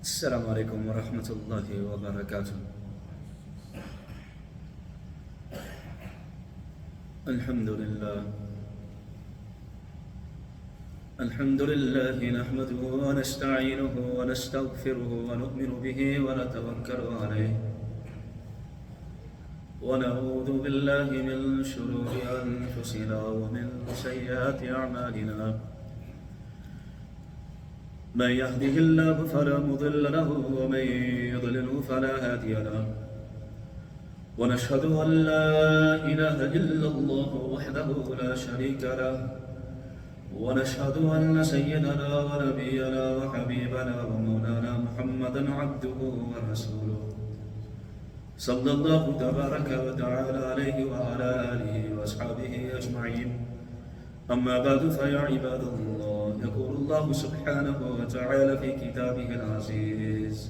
السلام عليكم ورحمة الله وبركاته. الحمد لله نحمده ونستعينه ونستغفره ونؤمن به ونتوكل عليه ونعوذ بالله من شرور أنفسنا ومن سيئات أعمالنا. من يهده الله فلا مضل له ومن يضلله فلا هادي له. ونشهد أن لا إله إلا الله وحده لا شريك له. ونشهد أن سيدنا ونبينا وحبيبنا ومولانا محمدا عبده ورسوله صلى الله تبارك وتعالى عليه وعلى آله وأصحابه أجمعين. أما بعد فيا عباد الله، يقول الله سبحانه وتعالى في كتابه العزيز: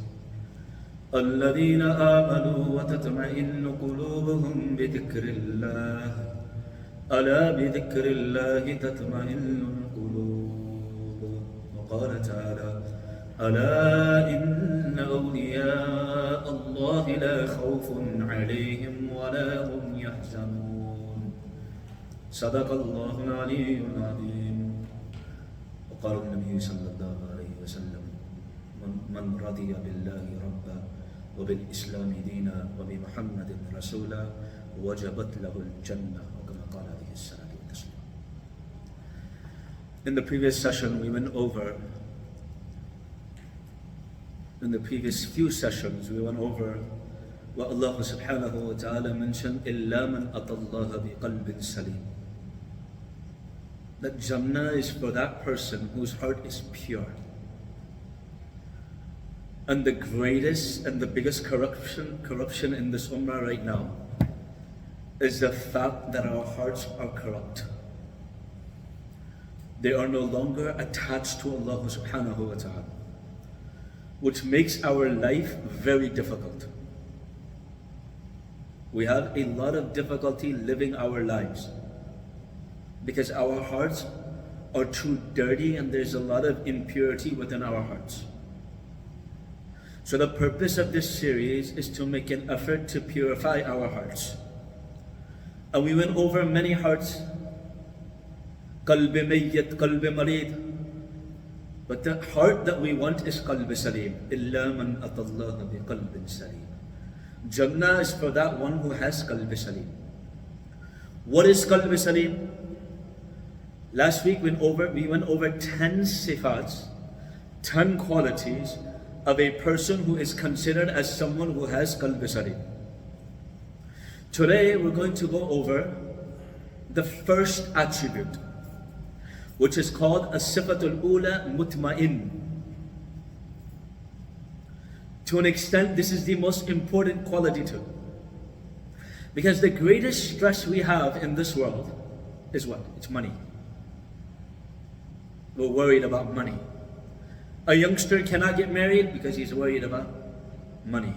الذين آمنوا وتطمئن قلوبهم بذكر الله ألا بذكر الله تطمئن القلوب. وقال تعالى: ألا إن أولياء الله لا خوف عليهم ولا هم يحزنون. صدق الله العلي العظيم. وقال النبي صلى الله عليه وسلم: من رضي بالله ربا وبالإسلام دينا وبمحمد رسولا وجبت له الجنة. وكما قال عليه الصلاة والسلام. In the previous session, we went over, in the previous few sessions, we went over what Allah subhanahu wa ta'ala mentioned: إِلَّا مَنْ أَتَى اللَّهَ بِقَلْبٍ سَلِيمٍ. That Jannah is for that person whose heart is pure. And the greatest and the biggest corruption in this ummah right now is the fact that our hearts are corrupt. They are no longer attached to Allah subhanahu wa ta'ala, which makes our life very difficult. We have a lot of difficulty living our lives because our hearts are too dirty and there's a lot of impurity within our hearts. So the purpose of this series is to make an effort to purify our hearts. And we went over many hearts. Qalb mayyit, qalb marid. But the heart that we want is qalb salim. Illa man atallaha bi qalbin salim. Jannah is for that one who has qalb salim. What is qalb salim? Last week we went over 10 sifats, 10 qualities of a person who is considered as someone who has qalb salim. Today we're going to go over the first attribute, which is called as-sifatul ula mutma'in. To an extent, this is the most important quality too. Because the greatest stress we have in this world is what? It's money. We're worried about money. A youngster cannot get married because he's worried about money.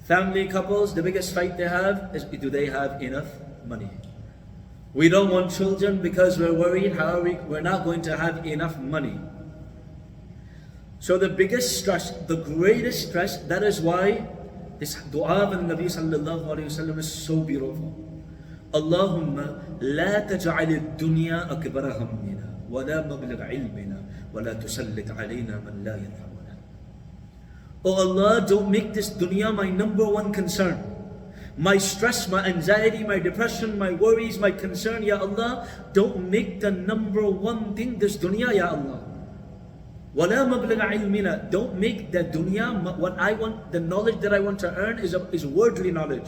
Family couples, the biggest fight they have is, do they have enough money? We don't want children because we're worried we're not going to have enough money. So the biggest stress, the greatest stress, that is why this dua of the Nabi sallallahu alayhi wa sallam is so beautiful. Allahumma la taj'al ad-dunya akbara hammina wa la mablagh ilmina wa la tusallit alayna man la yarhamuna. Oh Allah, don't make this dunya my number one concern. My stress, my anxiety, my depression, my worries, my concern, Ya Allah, don't make the number one thing this dunya, Ya Allah. وَلَا مَبْلَغَ عِلْمِنَا. Don't make the dunya, what I want, the knowledge that I want to earn is worldly knowledge.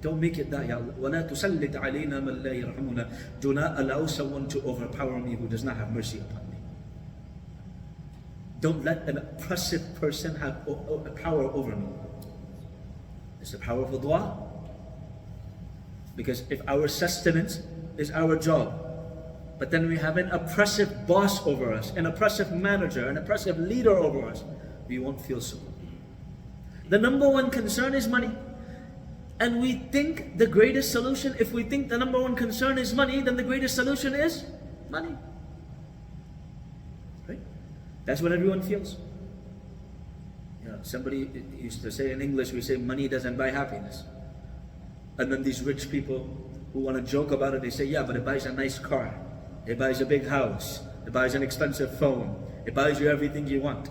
Don't make it that, Ya Allah. وَلَا تُسَلِّتْ عَلَيْنَا مَنْ لَا يَرْحَمُنَا. Do not allow someone to overpower me who does not have mercy upon me. Don't let an oppressive person have a power over me. It's a powerful dua. Because if our sustenance is our job, but then we have an oppressive boss over us, an oppressive manager, an oppressive leader over us, we won't feel so good. The number one concern is money. And we think the greatest solution, if we think the number one concern is money, then the greatest solution is money. Right? That's what everyone feels. Somebody used to say in English, we say money doesn't buy happiness. And then these rich people who want to joke about it, they say, yeah, but it buys a nice car. It buys a big house. It buys an expensive phone. It buys you everything you want.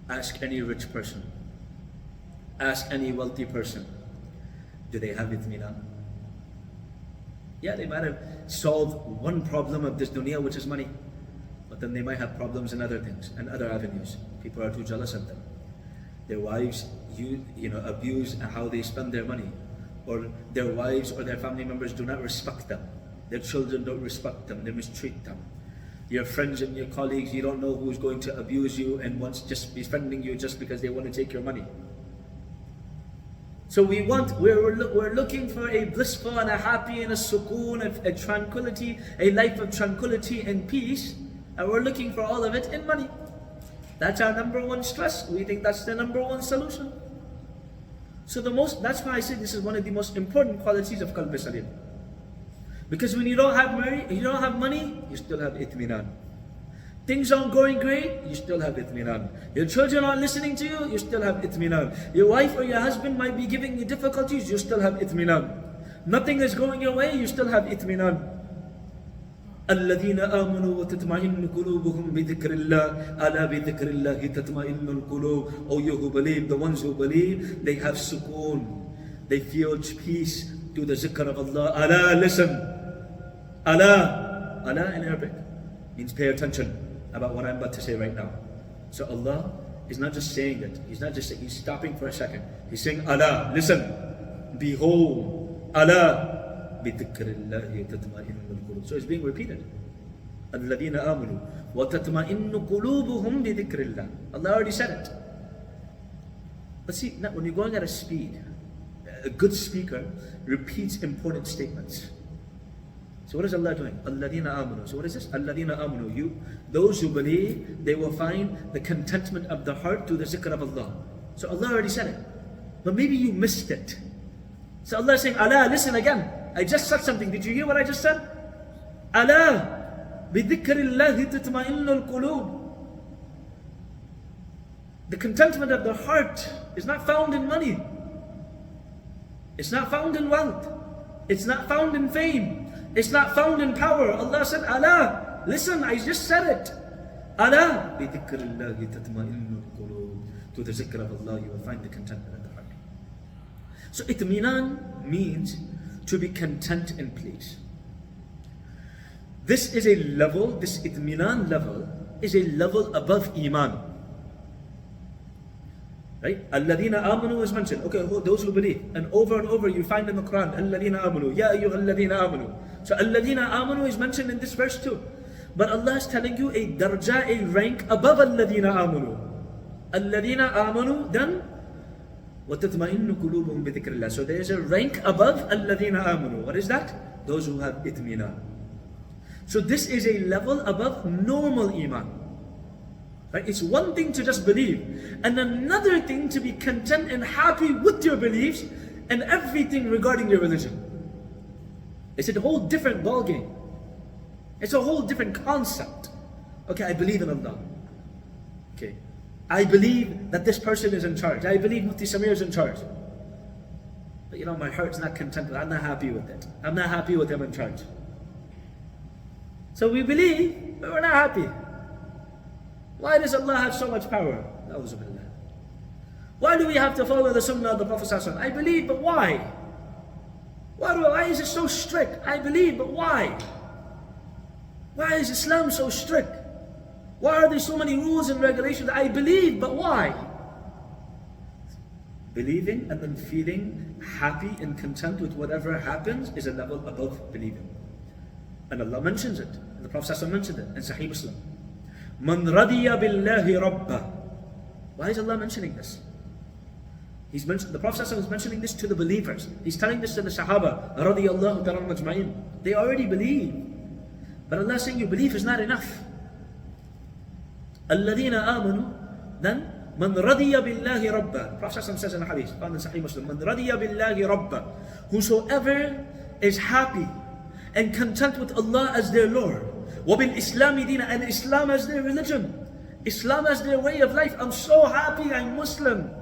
Ask any rich person. Ask any wealthy person. Do they have itminan? Yeah, they might have solved one problem of this dunya, which is money. But then they might have problems in other things and other avenues. People are too jealous of them. Their wives abuse how they spend their money. Or their wives or their family members do not respect them. Their children don't respect them, they mistreat them. Your friends and your colleagues, you don't know who's going to abuse you and wants just befriending you just because they want to take your money. So we're looking for a blissful and a happy and a sukoon, a tranquility, a life of tranquility and peace, and we're looking for all of it in money. That's our number one stress. We think that's the number one solution. So that's why I say this is one of the most important qualities of Qalb Salim. Because when you don't have money, you still have itminan. Things aren't going great, you still have itminan. Your children aren't listening to you, you still have itminan. Your wife or your husband might be giving you difficulties, you still have itminan. Nothing is going your way, you still have itminan. الذين آمنوا وتطمئن قلوبهم بذكر الله ألا بذكر الله تطمئن القلوب. Oh, you who believe, the ones who believe, they have sukoon. They feel peace to the zikr of Allah. Allah, listen. Allah. Allah in Arabic means pay attention about what I'm about to say right now. So Allah is not just saying it. He's not just saying, He's stopping for a second. He's saying, Allah, listen. Behold. Allah. بِذِكْرِ اللَّهِ تَطْمَئِنُّ الْقُلُوبُ. So it's being repeated. الَّذِينَ آمَنُوا وَتَطْمَئِنُّ قُلُوبُهُمْ بِذِكْرِ اللَّهِ. Allah already said it. But see, now when you're going at a speed, a good speaker repeats important statements. So what is Allah doing? الَّذِينَ آمَنُوا. So what is this? الَّذِينَ آمَنُوا. Those who believe, they will find the contentment of the heart through the zikr of Allah. So Allah already said it. But maybe you missed it. So Allah is saying, Allah, listen again. I just said something. Did you hear what I just said? Allah, بِذِكْرِ اللَّهِ تَطْمَئِنُّ الْقُلُوبُ. The contentment of the heart is not found in money. It's not found in wealth. It's not found in fame. It's not found in power. Allah said, Allah, listen, I just said it. Allah, بِذِكْرِ اللَّهِ تَطْمَئِنُّ الْقُلُوبُ. To the zikr of Allah, you will find the contentment of the heart. So itminan means to be content and pleased. This is a level, this itminan level is a level above iman. Right? Alladhina amanu is mentioned. Okay, those who believe. And over you find in the Quran, Alladhina amanu, Ya ayyuhalladhina amanu. So Alladhina amanu is mentioned in this verse too. But Allah is telling you a darja, a rank above Alladhina amanu. Alladhina amanu, then وَتَطْمَئِنُّ قُلُوبُهُمْ بِذِكْرِ اللَّهِ. So there is a rank above الَّذِينَ آمَنُوا. What is that? Those who have itminan. So this is a level above normal iman. Right? It's one thing to just believe, and another thing to be content and happy with your beliefs and everything regarding your religion. It's a whole different ballgame. It's a whole different concept. Okay, I believe in Allah. Okay. I believe that this person is in charge. I believe Mufti Samir is in charge. But my heart's not content with it. I'm not happy with it. I'm not happy with him in charge. So we believe, but we're not happy. Why does Allah have so much power? Why do we have to follow the sunnah of the Prophet ﷺ? I believe, but why? Why is it so strict? I believe, but why? Why is Islam so strict? Why are there so many rules and regulations? I believe, but why? Believing and then feeling happy and content with whatever happens is a level above believing. And Allah mentions it. And the Prophet ﷺ mentioned it in Sahih Muslim. Man radiya billahi rabba. Why is Allah mentioning this? The Prophet ﷺ is mentioning this to the believers. He's telling this to the Sahaba, radiyallahu ta'ala majma'in. They already believe. But Allah is saying your belief is not enough. Alladhina amanu, then man radiya billahi rabba. Prophet says in the hadith, found in Sahih Muslim, man radiya billahi rabba. Whosoever is happy and content with Allah as their Lord, wabil islami dina, and Islam as their religion. Islam as their way of life. I'm so happy I'm Muslim.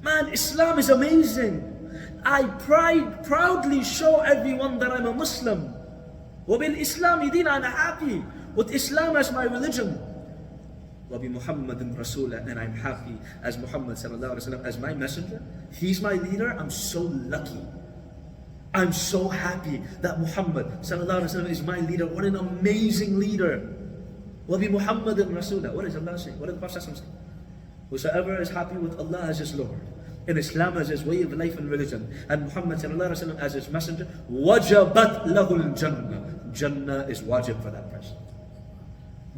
Man, Islam is amazing. I proudly show everyone that I'm a Muslim. وَبِالْإِسْلَامِ دِينًا, I'm happy with Islam as my religion. وَبِمُحَمَّدٍ رَسُولًا, and I'm happy as Muhammad sallallahu alaihi wasallam as my messenger. He's my leader. I'm so lucky. I'm so happy that Muhammad sallallahu alaihi wasallam is my leader. What an amazing leader. وَبِمُحَمَّدٍ رَسُولًا. What does Allah say? What does the Prophet say? Whosoever is happy with Allah as his Lord, in Islam as his way of life and religion, and Muhammad sallallahu alaihi wasallam as his messenger, wajabat lahul jannah. Jannah is wajib for that person.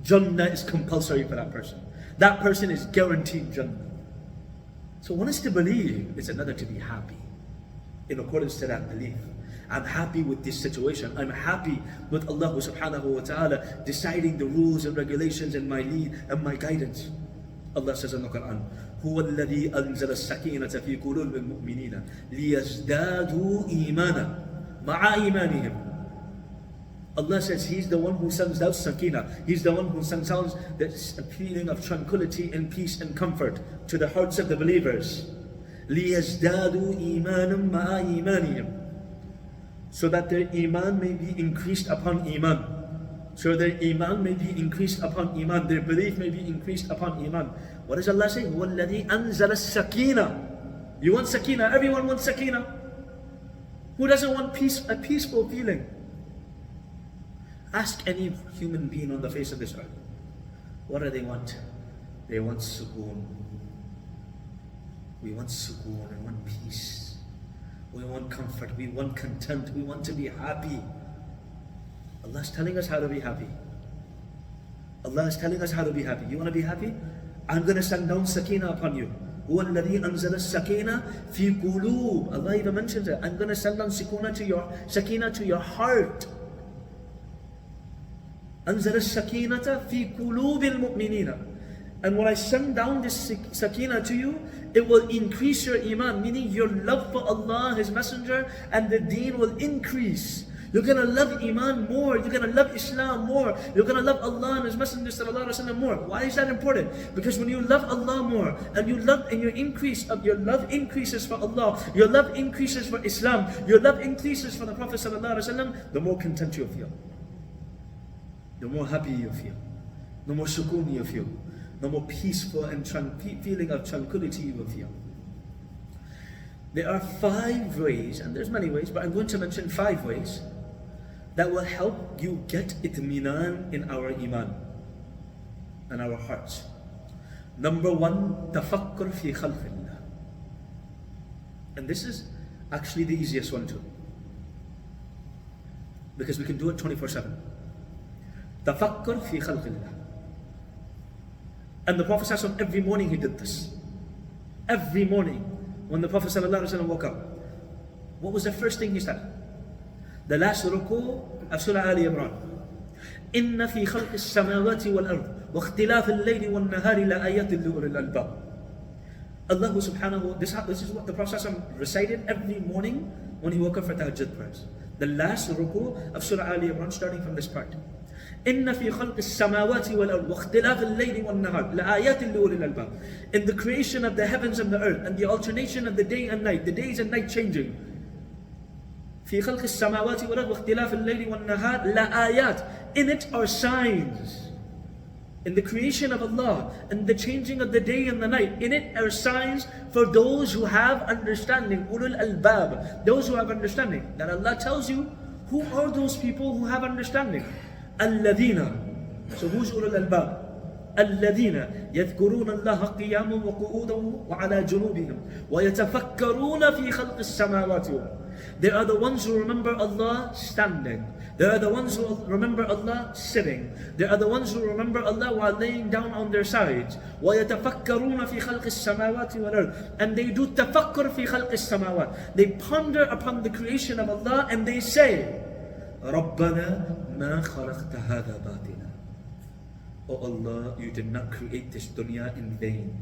Jannah is compulsory for that person. That person is guaranteed Jannah. So one is to believe, it's another to be happy in accordance to that belief. I'm happy with this situation. I'm happy with Allah subhanahu wa ta'ala deciding the rules and regulations and my lead and my guidance. Allah says in the Quran, هو الذي أنزل السكينة في قلوب المؤمنين ليزدادوا إيمانا مع إيمانهم. Allah says He's the one who sends out sakina. He's the one who sends out this feeling of tranquility and peace and comfort to the hearts of the believers. لِيَزْدَادُوا إِيمَانًا مَعَ إِيمَانِهِمْ, so that their iman may be increased upon iman. So their iman may be increased upon iman. Their belief may be increased upon iman. What does Allah say? وَالَّذِي أَنزَلَ السَّكِينَةِ. You want sakina? Everyone wants sakina. Who doesn't want peace? A peaceful feeling. Ask any human being on the face of this earth. What do they want? They want sukoon. We want sukoon. We want peace. We want comfort. We want content. We want to be happy. Allah is telling us how to be happy. Allah is telling us how to be happy. You want to be happy? I'm going to send down sakina upon you. هو الذي أنزل السكينة في قلوب. Allah even mentions it. I'm going to send down sakina to your heart. أنزل السكينة في قلوب المؤمنين. And when I send down this sakina to you, it will increase your iman, meaning your love for Allah, His Messenger, and the deen will increase. You're gonna love iman more. You're gonna love Islam more. You're gonna love Allah and His Messenger sallallahu alaihi wasallam more. Why is that important? Because when you love Allah more, and you love, and your love increases for Allah, your love increases for Islam, your love increases for the Prophet sallallahu alaihi wasallam, the more content you feel, the more happy you feel, the more sukoon you feel, the more peaceful and feeling of tranquility you will feel. There are 5 ways, and there's many ways, but I'm going to mention 5 ways that will help you get itminan in our iman and our hearts. Number 1, tafakkur fi khalqillah. And this is actually the easiest one too, because we can do it 24/7. Tafakkur fi khalqillah. And the Prophet ﷺ, every morning he did this. Every morning when the Prophet ﷺ woke up, what was the first thing he said? The last ruku of Surah Ali Imran. إِنَّ فِي خَلْقِ السَّمَاوَاتِ وَالْأَرْضِ وَاخْتِلَافِ اللَّيْلِ وَالنَّهَارِ لَآيَاتٍ لِأُولِي الْأَلْبَابِ. Allah subhanahu, this is what the Prophet ﷺ recited every morning when he woke up for tahajjud prayers. The last ruku of Surah Ali Imran, starting from this part. إِنَّ فِي خَلْقِ السَّمَاوَاتِ وَالْأَرْضِ وَاخْتِلَافِ اللَّيْلِ وَالنَّهَارِ لَآيَاتٍ لِأُولِي الْأَلْبَابِ. In the creation of the heavens and the earth, and the alternation of the day and night, the days and night changing. فِي خَلْقِ السَّمَاوَاتِ وَالْأَرْضِ وَاخْتِلَافِ اللَّيْلِ وَالنَّهَارِ لَآيَاتٍ. In it are signs. In the creation of Allah and the changing of the day and the night, in it are signs for those who have understanding. Ulul albab, those who have understanding. That Allah tells you, who are those people who have understanding? Alladina. So who's ulul albab? الذين يذكرون الله قياما وقعودا وعلى جنوبهم ويتفكرون في خلق السماوات والأرض. They are the ones who remember Allah standing. They are the ones who remember Allah sitting. They are the ones who remember Allah while laying down on their sides. ويتفكرون في خلق السماوات والأرض. And they do tafakkur في خلق السماوات. They ponder upon the creation of Allah and they say, ربنا ما خلقت هذا باطلا. Oh Allah, you did not create this dunya in vain.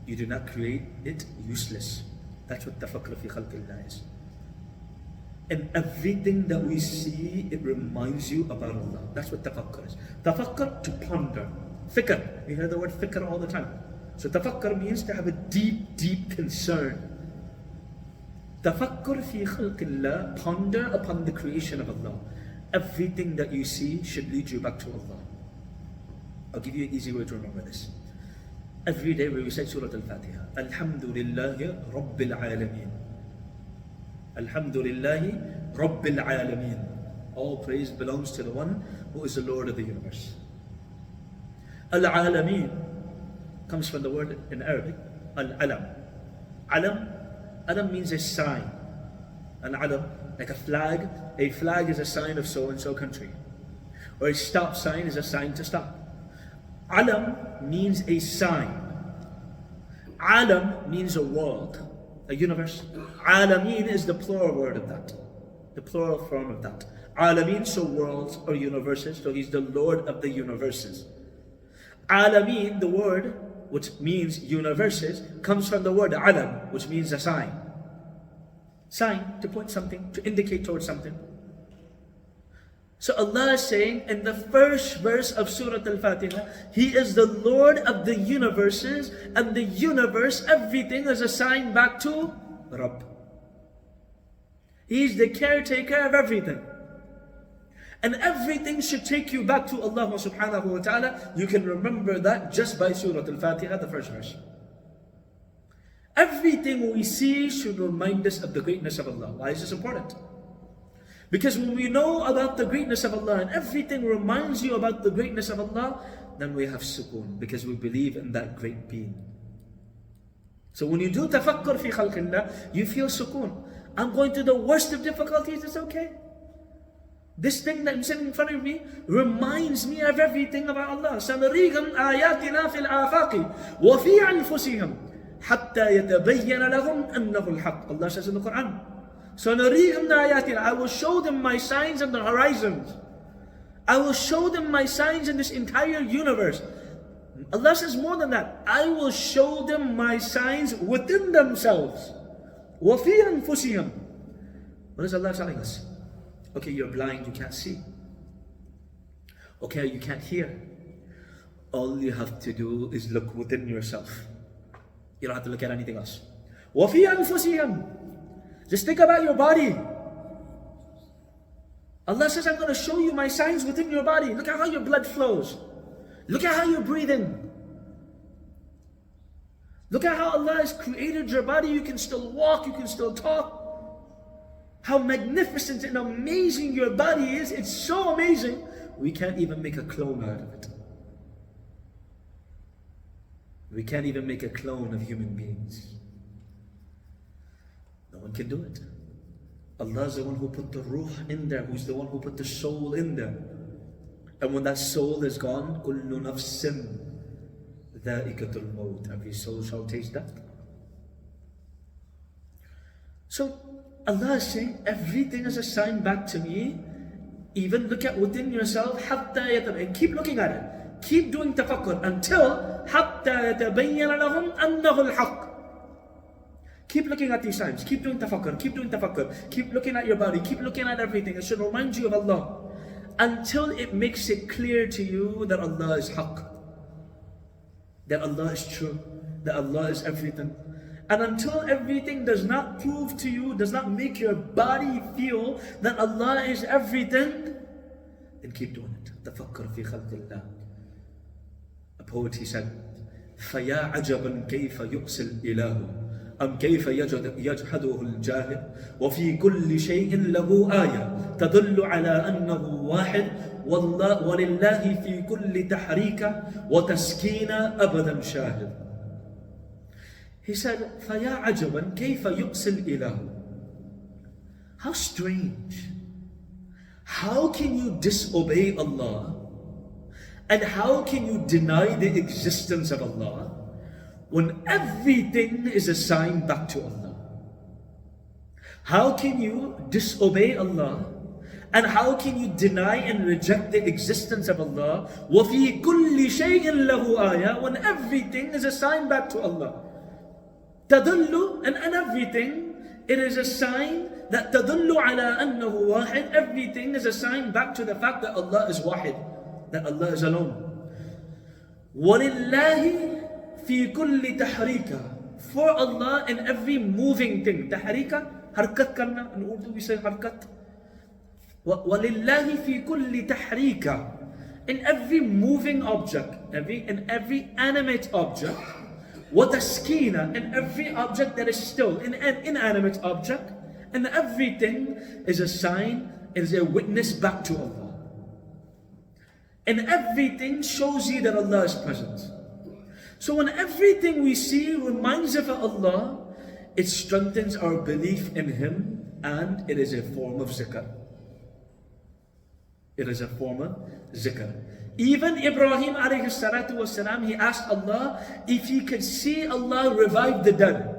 You did not create it useless. That's what tafakkur fi khalqillah is. And everything that we see, it reminds you about Allah. That's what tafakkur is. Tafakkur, to ponder. Fikr. We hear the word fikr all the time. So tafakkar means to have a deep, deep concern. Tafakkur fi khalqillah, ponder upon the creation of Allah. Everything that you see should lead you back to Allah. I'll give you an easy way to remember this. Every day we recite Surah Al-Fatiha. Alhamdulillahi Rabbil Alameen. Alhamdulillahi Rabbil Alameen. All praise belongs to the one who is the Lord of the universe. Al-Alameen comes from the word in Arabic, Al-Alam. Alam, Alam means a sign. An Alam, like a flag. A flag is a sign of so-and-so country. Or a stop sign is a sign to stop. Alam means a sign. Alam means a world, a universe. Alameen is the plural word of that. The plural form of that. Alameen, so worlds or universes. So he's the Lord of the universes. Alameen, the word which means universes, comes from the word alam, which means a sign. Sign, to point something, to indicate towards something. So Allah is saying in the first verse of Surah Al-Fatiha, He is the Lord of the universes, and the universe, everything is assigned back to Rabb. He's the caretaker of everything. And everything should take you back to Allah subhanahu wa ta'ala. You can remember that just by Surah Al-Fatiha, the first verse. Everything we see should remind us of the greatness of Allah. Why is this important? Because when we know about the greatness of Allah and everything reminds you about the greatness of Allah, then we have sukoon, because we believe in that great being. So when you do tafakkur fi khalqillah, you feel sukoon. I'm going through the worst of difficulties, it's okay. This thing that I'm sitting in front of me reminds me of everything about Allah. سَنُرِيهِمْ آيَاتِنَا فِي الْآفَاقِ وَفِي أَنفُسِهِمْ حَتَّى يَتَبَيَّنَ لَهُمْ أَنَّهُ الْحَقِّ. Allah says in the Quran, سَنُرِيهِمْ آيَاتِنَا, I will show them my signs on the horizons. I will show them my signs in this entire universe. Allah says more than that. I will show them my signs within themselves. وَفِي أَنفُسِهِمْ. What is Allah telling us? Okay, you're blind, you can't see. Okay, you can't hear. All you have to do is look within yourself. You don't have to look at anything else. وَفِي أَنفُسِهِمْ. Just think about your body. Allah says, I'm going to show you my signs within your body. Look at how your blood flows. Look at how you're breathing. Look at how Allah has created your body. You can still walk, you can still talk. How magnificent and amazing your body is. It's so amazing, we can't even make a clone out of it. We can't even make a clone of human beings. No one can do it. Allah is the one who put the ruh in there, who's the one who put the soul in there. And when that soul is gone, كُلُّ نَفْسٍ ذَائِقَةُ الْمَوْتِ, every soul shall taste death. So Allah is saying, everything is assigned back to me. Even look at within yourself, حَتَّى يَتَبَيَّنَ, and keep looking at it. Keep doing tafakkur until حَتَّى يَتَبَيَّنَ لَهُمْ أَنَّهُ الْحَقِّ. Keep looking at these signs. Keep doing tafakkur. Keep doing tafakkur. Keep looking at your body. Keep looking at everything. It should remind you of Allah. Until it makes it clear to you that Allah is haqq. That Allah is true. That Allah is everything. And until everything does not prove to you, does not make your body feel that Allah is everything, then keep doing it. Tafakkur fi khalqillah. A poet, he said, فَيَا عَجَبًا كَيْفَ يُؤْسِ الْإِلَهُ أَمْ كَيْفَ يَجْحَدُهُ الْجَاهِلُ وَفِي كُلِّ شَيْءٍ لَهُ آيَةٌ تَدُلُّ عَلَى أَنَّهُ وَاحِدٌ وَلِلَّهِ فِي كُلِّ تَحْرِيكَ وَتَسْكِينَ أَبَدًا شَاهِدٌ. He said, فَيَا عَجَبًا كَيْفَ يُؤْسِ الْإِلَهُ. How strange. How can you disobey Allah? And how can you deny the existence of Allah when everything is assigned back to Allah? How can you disobey Allah? And how can you deny and reject the existence of Allah? وَفِي كُلِّ شَيْءٍ لَهُ آيَةٌ, when everything is assigned back to Allah. تَدُلُّ, and everything, it is a sign that تَدُلُّ عَلَىٰ أَنَّهُ وَاحِدٌ. Everything is a sign back to the fact that Allah is wahid, that Allah is alone. وَلِلَّهِ فِي كُلِّ تَحْرِيكَ. For Allah in every moving thing. Tahrika, harkat karna. In Urdu we say harkat. وَلِلَّهِ فِي كُلِّ تَحْرِيكَ. In every moving object, in every animate object, وَتَسْكِينَ. In every object that is still, in an inanimate object, and everything is a sign, is a witness back to Allah. And everything shows you that Allah is present. So when everything we see reminds us of Allah, it strengthens our belief in Him, and it is a form of zikr. It is a form of zikr. Even Ibrahim alayhi salatu wasalam, he asked Allah if he could see Allah revive the dead.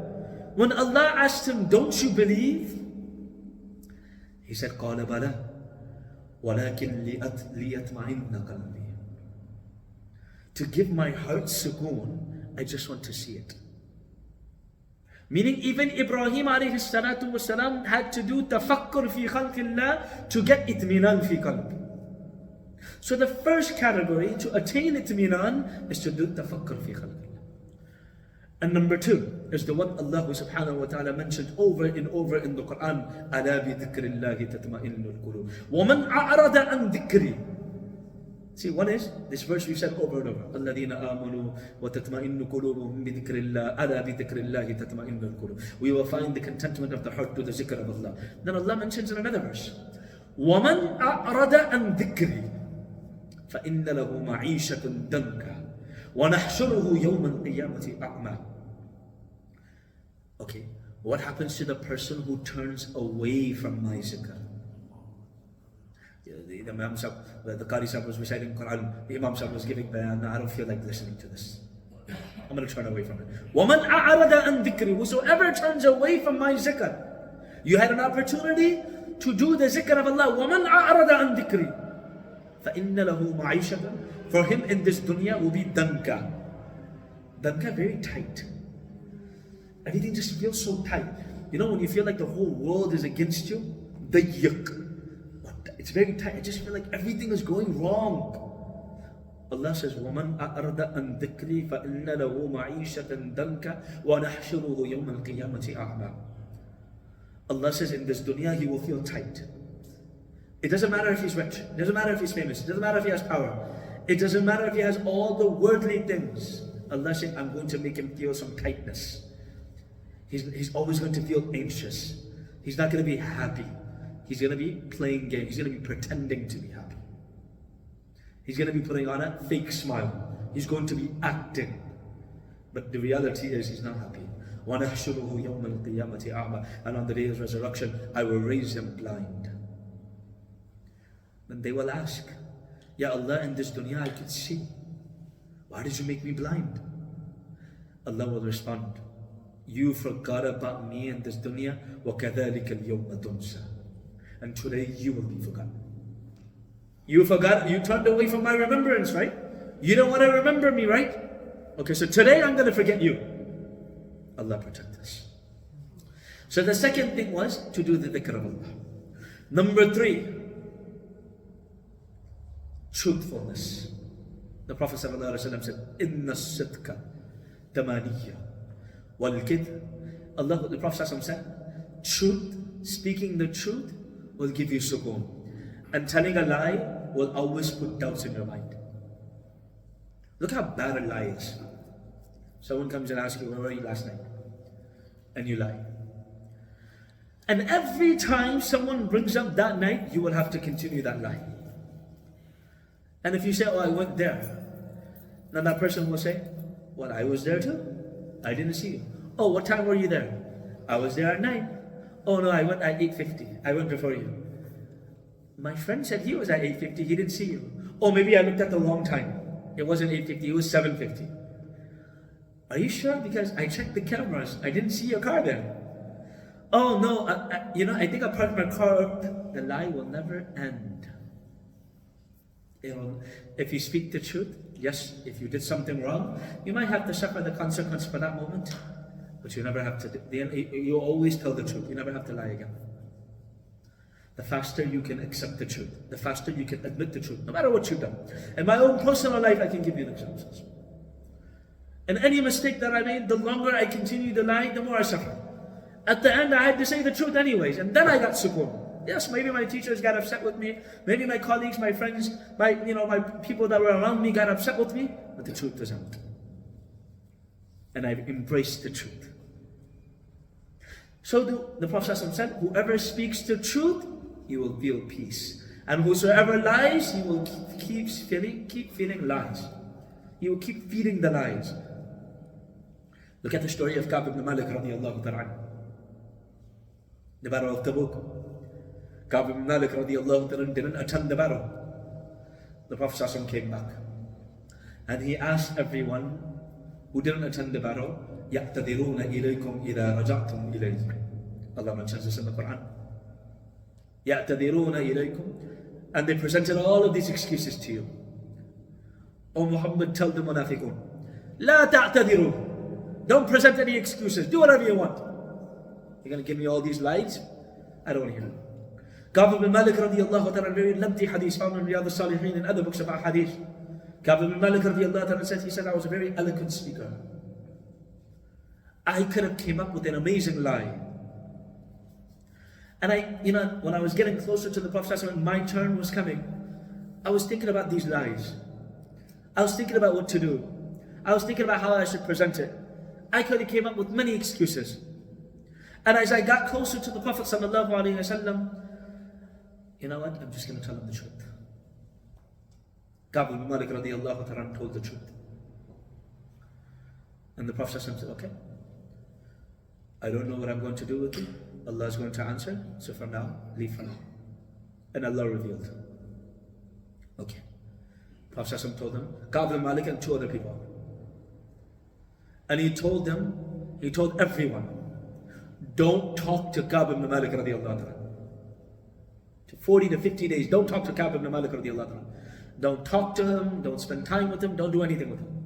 When Allah asked him, don't you believe? He said, قَالَ بَلَى وَلَكِنْ لِيَطْمَئِنَّ قَلْبِي. To give my heart sukoon, I just want to see it. Meaning even Ibrahim alayhi salatu wasalam had to do tafakkur fi khalqillah to get itminan fi qalb. So the first category to attain itminan is to do tafakkur fi khalqillah. And number two is the one Allah subhanahu wa ta'ala mentioned over and over in the Quran. أَلَا بِذِكْرِ اللَّهِ تَطْمَئِنُّ الْقُلُوبُ وَمَنْ أَعْرَضَ عَنْ ذِكْرِي. See, one is, this verse we've said over and over. الَّذِينَ آمَنُوا وَتَطْمَئِنُّ قُلُوبُهُمْ بِذِكْرِ اللَّهِ أَلَا بِذِكْرِ اللَّهِ تَطْمَئِنُّ الْقُلُوبُ. We will find the contentment of the heart to the zikr of Allah. Then Allah mentions in another verse, وَمَنْ أَعْرَضَ عَنْ ذِكْرِي فَإِنَّ لَهُ مَعِيشَةً دَنْكَ وَنَحْشُرُهُ يَوْمَ الْقِيَامَةِ أَعْمَى. Okay, what happens to the person who turns away from my zikr? The Imam Sahib, the Qari Sahib was reciting Quran, the Imam Sahib was giving bayan, I don't feel like listening to this. I'm going to turn away from it. وَمَنْ أَعْرَضَ عَنْ ذِكْرِي. Whosoever turns away from my zikr. You had an opportunity to do the zikr of Allah. وَمَنْ أَعْرَضَ عَنْ ذِكْرِي فَإِنَّ لَهُ مَعِيشَةً. For him in this dunya will be danka. Danka, very tight. Everything just feels so tight. You know when you feel like the whole world is against you? Dayyik. It's very tight. I just feel like everything is going wrong. Allah says, وَمَنْ أَعْرَضَ عَنْ ذِكْرِي فَإِنَّ لَهُ مَعِيشَةً دَنْكَ وَنَحْشُرُهُ يَوْمَ الْقِيَامَةِ أَعْمَى. Allah says in this dunya he will feel tight. It doesn't matter if he's rich. It doesn't matter if he's famous. It doesn't matter if he has power. It doesn't matter if he has all the worldly things. Allah says, I'm going to make him feel some tightness. He's always going to feel anxious. He's not going to be happy. He's going to be playing games. He's going to be pretending to be happy. He's going to be putting on a fake smile. He's going to be acting. But the reality is he's not happy. وَنَحْشُرُهُ يَوْمَ الْقِيَامَةِ أَعْمَى. And on the day of resurrection, I will raise him blind. Then they will ask, Ya Allah, in this dunya I could see. Why did you make me blind? Allah will respond, you forgot about me in this dunya, وَكَذَلِكَ الْيَوْمَ تُنْسَى. And today you will be forgotten. You forgot, you turned away from my remembrance, right? You don't want to remember me, right? Okay, so today I'm going to forget you. Allah protect us. So the second thing was to do the dhikr of Allah. Number three, truthfulness. The Prophet ﷺ said, Inna sidqa tamaniya wal kidh. Allah, the Prophet ﷺ said, truth, speaking the truth will give you sukoon. And telling a lie will always put doubts in your mind. Look how bad a lie is. Someone comes and asks you, where were you last night? And you lie. And every time someone brings up that night, you will have to continue that lie. And if you say, oh, I went there, then that person will say, well, I was there too. I didn't see you. Oh, what time were you there? I was there at 9. Oh no, I went at 8:50. I went before you. My friend said he was at 8:50. He didn't see you. Oh, maybe I looked at the wrong time. It wasn't 8:50. It was 7:50. Are you sure? Because I checked the cameras. I didn't see your car there. Oh no, I think I parked my car. The lie will never end. If you speak the truth, yes, if you did something wrong, you might have to suffer the consequence for that moment, but you never have to. You always tell the truth. You never have to lie again. The faster you can accept the truth, the faster you can admit the truth, no matter what you've done. In my own personal life, I can give you examples. And any mistake that I made, the longer I continued to lie, the more I suffered. At the end, I had to say the truth anyways, and then I got sukoon. Yes, maybe my teachers got upset with me, maybe my colleagues, my friends, my people that were around me got upset with me, but the truth was out. And I've embraced the truth. So the Prophet ﷺ said, whoever speaks the truth, he will feel peace. And whosoever lies, he will keep feeling lies. He will keep feeding the lies. Look at the story of Ka'b ibn Malik radiallahu ta'ala. The battle of Tabuk. Ka'b ibn Malik radiallahu ta'ala didn't attend the battle. The Prophet ﷺ came back. And he asked everyone who didn't attend the battle, يَعْتَذِرُونَ إِلَيْكُمْ إِذَا رَجَعْتُمْ إِلَيْهِ. Allah mentions this in the Quran. يَعْتَذِرُونَ إِلَيْكُمْ. And they presented all of these excuses to you. O Muhammad, tell the munafiqun, لَا تَعْتَذِرُوا. Don't present any excuses. Do whatever you want. You're going to give me all these lies? I don't want to hear them. Ka'b ibn Malik radiallahu ta'ala, very lengthy hadith found in Riyadh al-Salihin and other books about hadith. Ka'b ibn Malik radiallahu ta'ala said, he said, I was a very eloquent speaker. I could have came up with an amazing lie. And when I was getting closer to the Prophet when my turn was coming, I was thinking about these lies. I was thinking about what to do. I was thinking about how I should present it. I could have came up with many excuses. And as I got closer to the Prophet sallallahu alaihi wasallam, you know what? I'm just going to tell him the truth. Ka'b ibn Malik radiallahu ta'ala told the truth. And the Prophet said, okay, I don't know what I'm going to do with you. Allah is going to answer. So for now, leave for now. And Allah revealed. Okay. Prophet told them, Ka'b ibn Malik and two other people. And he told them, he told everyone, don't talk to Ka'b ibn Malik radiallahu ta'ala. 40 to 50 days, don't talk to Ka'b ibn Malik radiallahu ta'ala. Don't talk to him, don't spend time with him, don't do anything with him.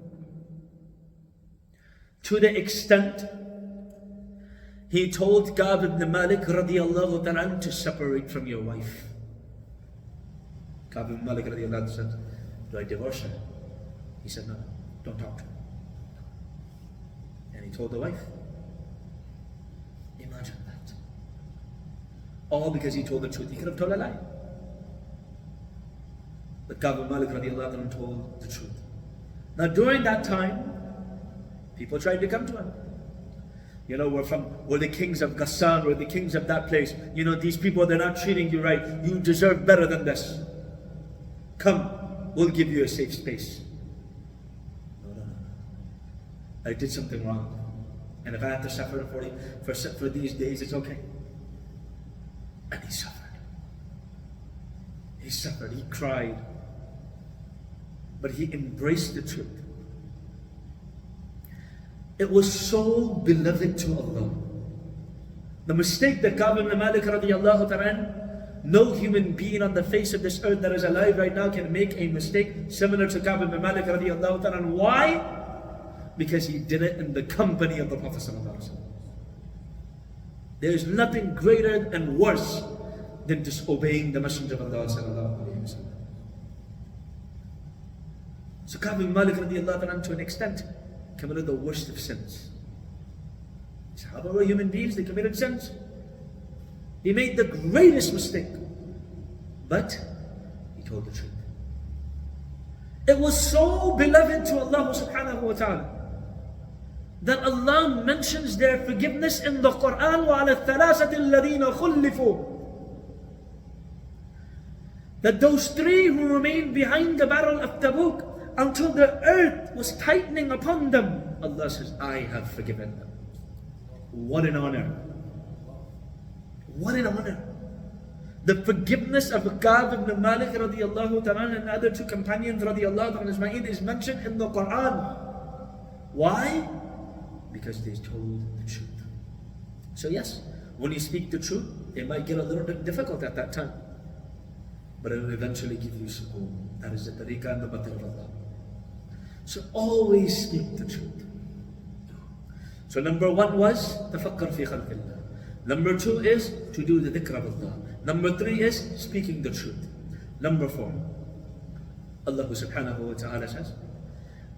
To the extent, he told Ka'b ibn Malik radiallahu ta'ala to separate from your wife. Ka'b ibn Malik radiallahu ta'ala said, do I divorce her? He said, no, don't talk to her. And he told the wife. Imagine that. All because he told the truth. He could have told a lie. But Ka'b ibn Malik radiallahu ta'ala told the truth. Now during that time, people tried to come to him. You know, we're the kings of Ghassan, we're the kings of that place. You know, these people, they're not treating you right. You deserve better than this. Come, we'll give you a safe space. No. I did something wrong. And if I have to suffer for these days, it's okay. And he suffered. He suffered, he cried. But he embraced the truth. It was so beloved to Allah. The mistake that Ka'b ibn Malik radiallahu ta'ala, no human being on the face of this earth that is alive right now can make a mistake similar to Ka'b ibn Malik radiallahu ta'ala. Why? Because he did it in the company of the Prophet sallallahu alaihi wasallam. There is nothing greater and worse than disobeying the Messenger of Allah sallallahu alaihi wasallam. So Ka'b ibn Malik radiallahu ta'ala, to an extent, committed the worst of sins. Sahaba were human beings, they committed sins. He made the greatest mistake. But he told the truth. It was so beloved to Allah subhanahu wa ta'ala that Allah mentions their forgiveness in the Quran, وَعَلَى الثَّلَاثَةِ الَّذِينَ خُلِّفُوا, that those three who remained behind the battle of Tabuk until the earth was tightening upon them, Allah says, I have forgiven them. What an honor. What an honor. The forgiveness of Ka'b ibn Malik radiallahu ta'ala and the other two companions radiallahu ta'ala is mentioned in the Quran. Why? Because they told the truth. So yes, when you speak the truth, it might get a little bit difficult at that time. But it will eventually give you sukoon. That is the tariqah and the method of Allah. So always speak the truth. So number one was tafakkar fi khalqillah. Number two is to do the dhikr of Allah. Number three is speaking the truth. Number four, Allah subhanahu wa ta'ala says,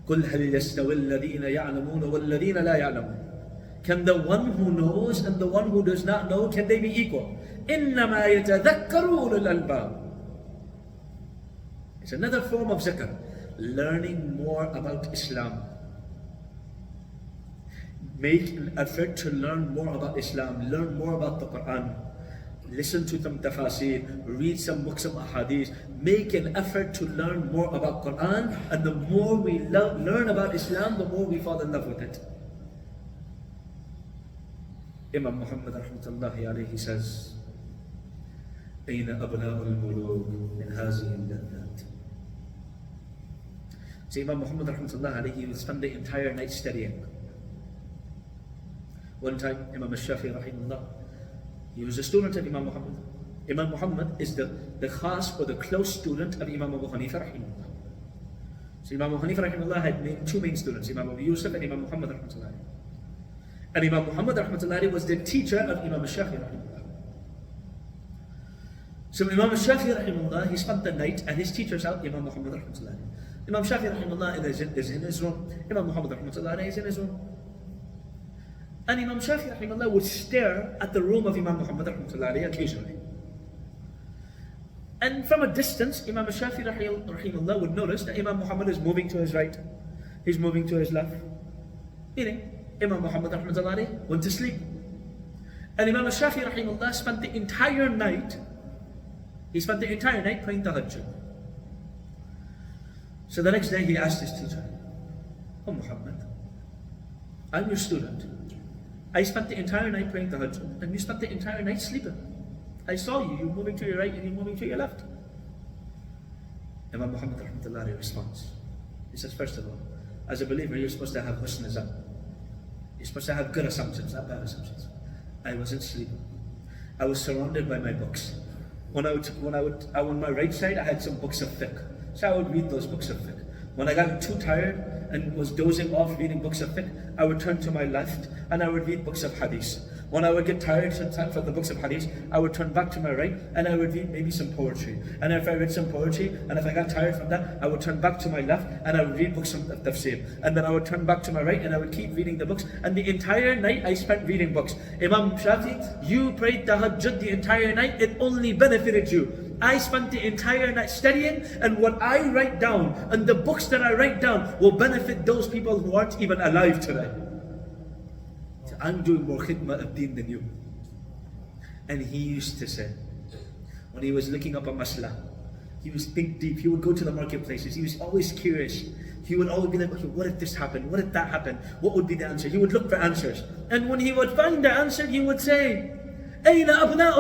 قُلْ هَلْ يَسْتَوِي الَّذِينَ يَعْلَمُونَ وَالَّذِينَ لَا يَعْلَمُونَ. Can the one who knows and the one who does not know, can they be equal? إِنَّمَا يَتَذَكَّرُ أُولُو الْأَلْبَابِ. It's another form of zikr. Learning more about Islam. Make an effort to learn more about Islam. Learn more about the Quran. Listen to some tafasir. Read some books of ahadith. Make an effort to learn more about Quran. And the more we learn about Islam, the more we fall in love with it. Imam Muhammad rahmatullahi alayhi says, أين أبناء الملوك من هذه اللذات. So Imam Muhammad rahmatullahi alayhi would spend the entire night studying. One time, Imam al-Shafi'i rahimahullah, he was a student of Imam Muhammad. Imam Muhammad is the khas or the close student of Imam Abu Hanifa rahimahullah. So Imam Abu Hanifa rahimahullah had two main students, Imam Abu Yusuf and Imam Muhammad rahmatullahi. And Imam Muhammad rahmatullahi was the teacher of Imam al-Shafi'i rahimahullah. So Imam al-Shafi'i rahimahullah, he spent the night and his teacher's out, Imam Muhammad rahmatullahi. Imam Shafi'i rahimahullah is in his room. Imam Muhammad rahmatullahi is in his room. And Imam Shafi'i rahimahullah would stare at the room of Imam Muhammad rahmatullahi occasionally. And from a distance, Imam Shafi'i rahimahullah would notice that Imam Muhammad is moving to his right. He's moving to his left. Meaning, Imam Muhammad rahmatullahi went to sleep. And Imam Shafi'i rahimahullah spent the entire night praying tahajjud. So the next day he asked his teacher, "Oh Muhammad, I'm your student. I spent the entire night praying tahajjud and you spent the entire night sleeping. I saw you, you're moving to your right and you're moving to your left." Imam Muhammad rahmatullahi responds. He says, first of all, as a believer, you're supposed to have husn zan. You're supposed to have good assumptions, not bad assumptions. I wasn't sleeping. I was surrounded by my books. On my right side, I had some books of fiqh. So I would read those books of fiqh. When I got too tired and was dozing off reading books of fiqh, I would turn to my left and I would read books of hadith. When I would get tired sometimes from the books of hadith, I would turn back to my right and I would read maybe some poetry. And if I read some poetry and if I got tired from that, I would turn back to my left and I would read books of tafsir. And then I would turn back to my right and I would keep reading the books. And the entire night I spent reading books. Imam Shafi, you prayed tahajjud the entire night, it only benefited you. I spent the entire night studying, and what I write down and the books that I write down will benefit those people who aren't even alive today. So I'm doing more khidmah of deen than you. And he used to say, when he was looking up a masla, he was think deep, he would go to the marketplaces, he was always curious. He would always be like, okay, what if this happened? What if that happened? What would be the answer? He would look for answers. And when he would find the answer, he would say, أين أبناء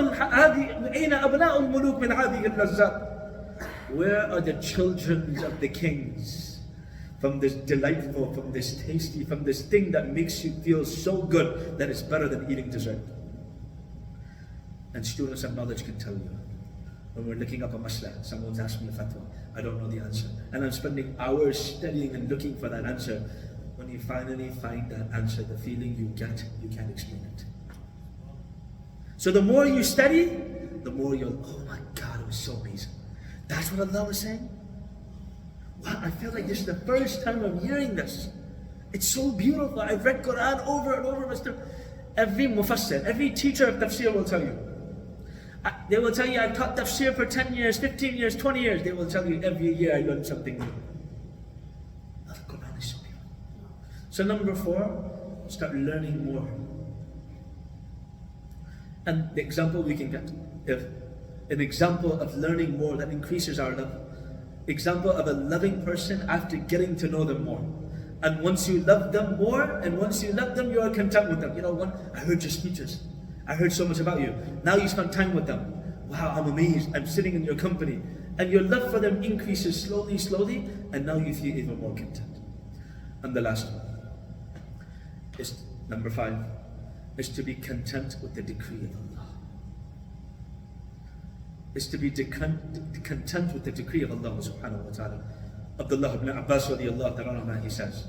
الملوك من هذه اللذات? Where are the children of the kings? From this delightful, from this tasty, from this thing that makes you feel so good that it's better than eating dessert. And students of knowledge can tell you. When we're looking up a masla, someone's asked me a fatwa, I don't know the answer. And I'm spending hours studying and looking for that answer. When you finally find that answer, the feeling you get, you can't explain it. So the more you study, the more you'll, oh my God, it was so amazing. That's what Allah was saying? Wow, I feel like this is the first time I'm hearing this. It's so beautiful. I've read Quran over and over, Mr. Every mufassir, every teacher of tafsir will tell you. They will tell you, I've taught tafsir for 10 years, 15 years, 20 years. They will tell you every year I learned something new. The Quran is so beautiful. So number 4, start learning more. And the example we can get, if an example of learning more that increases our love, example of a loving person after getting to know them more. And once you love them more, and once you love them, you are content with them. You know what? I heard your speeches. I heard so much about you. Now you spend time with them. Wow, I'm amazed. I'm sitting in your company. And your love for them increases slowly, slowly, and now you feel even more content. And the last one is number 5. Is to be content with the decree of Allah. Is to be content with the decree of Allah subhanahu wa ta'ala. Abdullah ibn Abbas radiyallahu ta'ala, he says,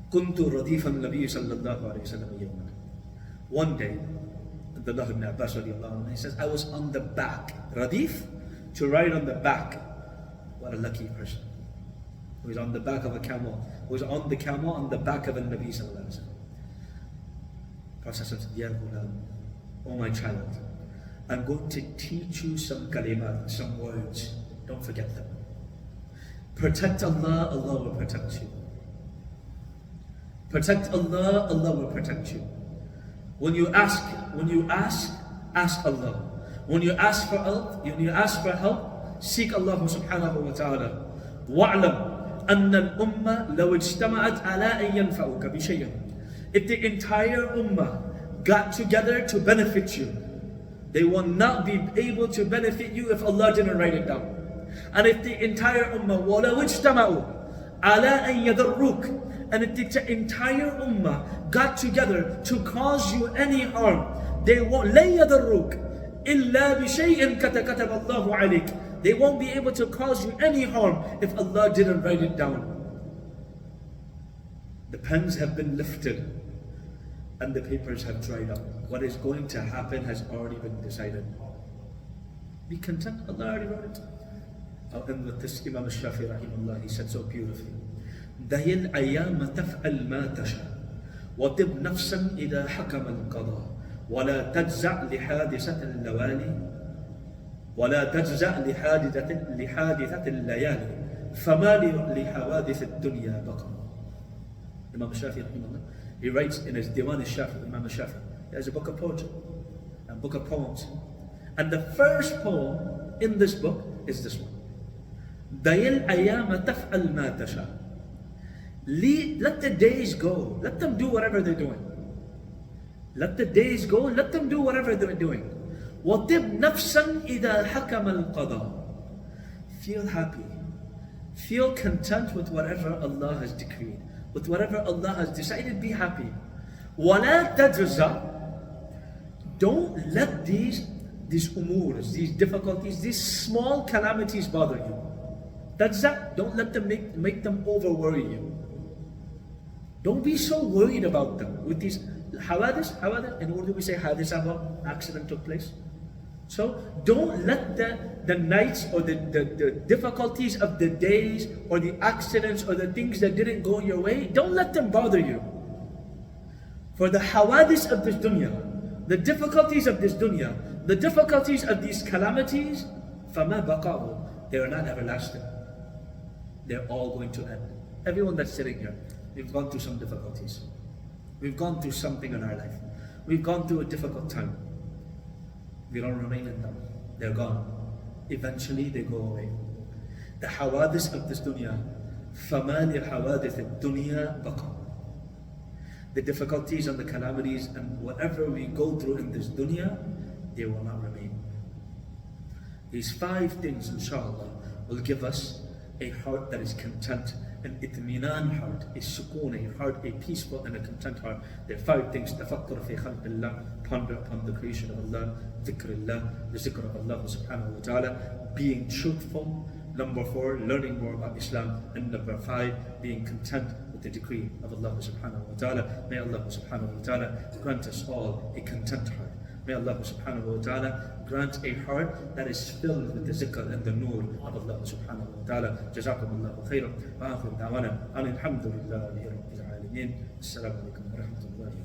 Kuntu radifan nabi sallallahu alayhi wa sallam yawman. One day, Abdullah ibn Abbas radiyallahu, he says, I was on the back. Radif, to ride on the back. What a lucky person. who is on the back of a camel, who is on the camel on the back of a Nabi sallallahu alaihi wasallam. Prophet said, Ya ghulam, oh my child, I'm going to teach you some kalimat, some words. Don't forget them. Protect Allah, Allah will protect you. Protect Allah, Allah will protect you. When you ask, ask Allah. When you ask for help, seek Allah subhanahu wa ta'ala. وَاعْلَمْ أَنَّ الْأُمَّةَ لَوْ اجْتَمَعَتْ عَلَىٰ أَن يَنْفَعُوكَ بِشَيْءٍ. If the entire ummah got together to benefit you, they will not be able to benefit you if Allah didn't write it down. And if the entire ummah وَلَوْ اجْتَمَعُوا عَلَىٰ أَن يَضُرُّوكَ, and if the entire ummah got together to cause you any harm, they won't لَن يَضُرُّوكَ إِلَّا بِشَيْءٍ كَتَبَ اللَّهُ عَلَيْكَ. They won't be able to cause you any harm if Allah didn't write it down. The pens have been lifted and the papers have dried up. What is going to happen has already been decided. Be content, Allah already wrote it. I'll end with this. Imam al-Shafi rahimahullah, he said so beautifully, دَهِ الْأَيَّامَ تَفْعَلْ مَا تَشَاءُ وَطِبْ نَفْسًا إِذَا حَكَمَ الْقَضَاءُ وَلَا تَجْزَعْ لِحَادِثَةِ اللَّوَالِي وَلَا تَجْزَعْ لِحَادِثَةِ اللَّيَالِي فَمَا لِحَوَادِثِ الدُّنْيَا بَقَى. Imam al-Shafi rahimahullah, he writes in his Diwan al-Shafi, Imam al-Shafi, he has a book of poetry, a book of poems. And the first poem in this book is this one. دَيَ الْأَيَّامَ تَفْعَلْ مَا تَشَاءُ. Let the days go. Let them do whatever they're doing. Let the days go. Let them do whatever they're doing. وَطِبْ نَفْسًا إِذَا حَكَمَ الْقَضَاءُ. Feel happy. Feel content with whatever Allah has decreed. With whatever Allah has decided, be happy. وَلَا تَجْزَعْ. Don't let these umurs, these difficulties, these small calamities bother you. That's that. Don't let them make them over worry you. Don't be so worried about them. With these hawadis, in Urdu we say hadith, about accident took place. So don't let the nights or the difficulties of the days or the accidents or the things that didn't go your way, don't let them bother you. For the hawadis of this dunya, the difficulties of this dunya, the difficulties of these calamities, فَمَا بَقَعُوا, they are not everlasting. They're all going to end. Everyone that's sitting here, we've gone through some difficulties. We've gone through something in our life. We've gone through a difficult time. We don't remain in them. They're gone. Eventually they go away. The hawadis of this dunya, فَمَا لِحَوَادِثِ الدُّنْيَا بَقَى. The difficulties and the calamities and whatever we go through in this dunya, they will not remain. These 5 things, inshallah, will give us a heart that is content, an itminan heart, a sukoon, a heart, a peaceful and a content heart. There are 5 things. Tafakkur fi khalqillah, ponder upon the creation of Allah. Dhikrullah, the zikr of Allah subhanahu wa ta'ala. Being truthful. Number 4, learning more about Islam. And number 5, being content with the decree of Allah subhanahu wa ta'ala. May Allah subhanahu wa ta'ala grant us all a content heart. May Allah subhanahu wa ta'ala grant a heart that is filled with the zikr and the nur of Allah subhanahu wa ta'ala. Jazakumullahu khairan. Wa akhiru da'wana. Alhamdulillahi rabbil alameen. Assalamu alaikum wa rahmatullahi wa barakatuh.